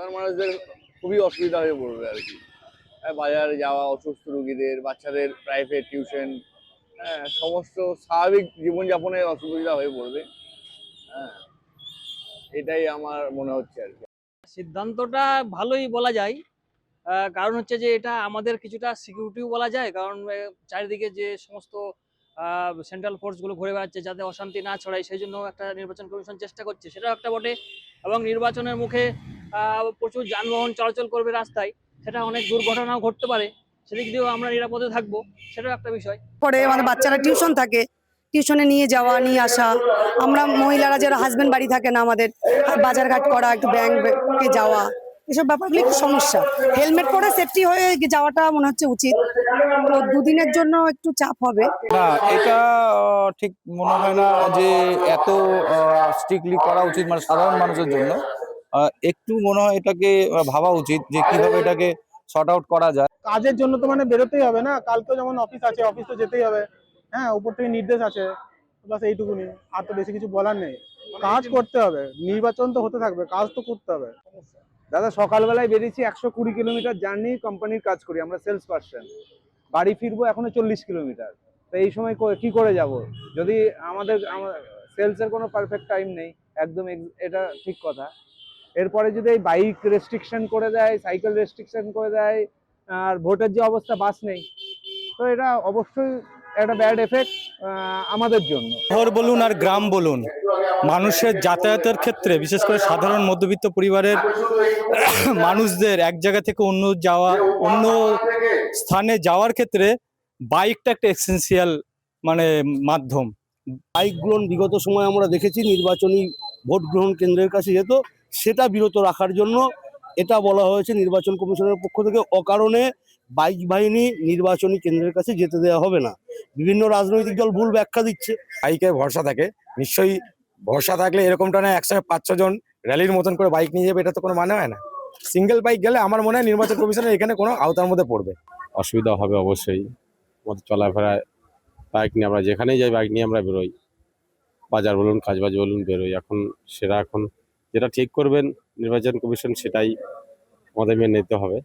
সাধারণ মানুষদের খুবই অসুবিধা হয়ে পড়বে আর কি। বাজারে যাওয়া, অসুস্থ রোগীদের, বাচ্চাদের প্রাইভেট টিউশন, হ্যাঁ, সমস্ত স্বাভাবিক জীবনযাপনে অসুবিধা হয়ে পড়বে। হ্যাঁ, এটাই আমার মনে হচ্ছে আর কি। সিদ্ধান্তটা ভালোই বলা যায়। কারণ হচ্ছে যে এটা আমাদের কিছুটা সিকিউরিটিও বলা যায়, কারণ চারিদিকে যে সমস্ত সেন্ট্রাল ফোর্সগুলো ঘুরে বেড়াচ্ছে যাতে অশান্তি না ছড়ায়, সেই জন্য একটা নির্বাচন কমিশন চেষ্টা করছে, সেটাও একটা বটে। এবং নির্বাচনের মুখে প্রচুর যানবাহন চলাচল করবে রাস্তায়, সেটা অনেক দুর্ঘটনাও ঘটতে পারে, সেদিক দিয়েও আমরা নিরাপদে থাকবো, সেটাও একটা বিষয়। পরে আমাদের বাচ্চারা টিউশন থাকে, টিউশনে নিয়ে যাওয়া নিয়ে আসা, আমরা মহিলারা যারা হাজবেন্ড বাড়ি থাকে না, আমাদের বাজারঘাট করা, একটু ব্যাংকে যাওয়া, এসব ব্যাপারগুলো একটু সমস্যা। হেলমেট পরে সেফটি হয়ে যাওয়াটা মনে হচ্ছে উচিত। তো দুদিনের জন্য একটু চাপ হবে না, এটা ঠিক মনে হয় না যে এত স্ট্রিক্টলি করা উচিত, মানে সাধারণ মানুষের জন্য একটু মনে হয় এটাকে ভাবা উচিত যে কিভাবে এটাকে সর্ট আউট করা যায়। কাজের জন্য তো মানে বেরোতেই হবে না, কালকে যেমন অফিস আছে, অফিস তো যেতেই হবে। হ্যাঁ, উপর থেকে নির্দেশ আছে, বাস এইটুকুনি, আর তো বেশি কিছু বলার নেই। কাজ করতে হবে, নির্বাচন তো হতে থাকবে, কাজ তো করতে হবে। দাদা সকালবেলায় বেরিয়েছি, 120 কিলোমিটার জার্নি, কোম্পানির কাজ করি, আমরা সেলস পার্সন। বাড়ি ফিরবো এখনো 40 কিলোমিটার। তো এই সময় কি করে যাব? যদি আমাদের সেলসের কোনো পারফেক্ট টাইম নেই, একদম এটা ঠিক কথা। এরপরে যদি এই বাইক রেস্ট্রিকশন করে দেয়, সাইকেল রেস্ট্রিকশন করে দেয়, আর ভোটের যে অবস্থা, বাস নেই, তো এটা অবশ্যই একটা ব্যাড এফেক্ট আমাদের জন্য। শহর বলুন আর গ্রাম বলুন, মানুষের যাতায়াতের ক্ষেত্রে বিশেষ করে সাধারণ মধ্যবিত্ত পরিবারের মানুষদের এক জায়গা থেকে অন্য স্থানে যাওয়ার ক্ষেত্রে বাইকটা একটা এসেন্সিয়াল মানে মাধ্যম। বাইকগুলো বিগত সময় আমরা দেখেছি নির্বাচনী ভোট গ্রহণ কেন্দ্রের কাছে যেত, সেটা বিরত রাখার জন্য এটা বলা হয়েছে নির্বাচন কমিশনের পক্ষ থেকে, অকারণে বাইক বাহিনী নির্বাচনী কেন্দ্রের কাছে যেতে দেওয়া হবে না। বিভিন্ন রাজনৈতিক দল ভুল ব্যাখ্যা দিচ্ছে। বাইকে ভরসা থাকে, নিশ্চয়ই ভরসা থাকলে এরকমটা না একসঙ্গে 5-6 জন র্যালির মতন করে বাইক নিয়ে যাবে, এটা তো কোনো মানে হয় না। সিঙ্গেল বাইক গেলে আমার মনে হয় নির্বাচন কমিশনের এখানে কোনো আওতার মধ্যে পড়বে। অসুবিধা হবে অবশ্যই, আমাদের চলাফেরায় বাইক নিয়ে আমরা যেখানেই যাই বাইক নিয়ে আমরা বেরোই, বাজার বলুন কাজবাজ বলুন বেরোই। এখন সেটা যেটা ঠিক করবেন নির্বাচন কমিশন, সেটাই আমাদের মেনে নিতে হবে।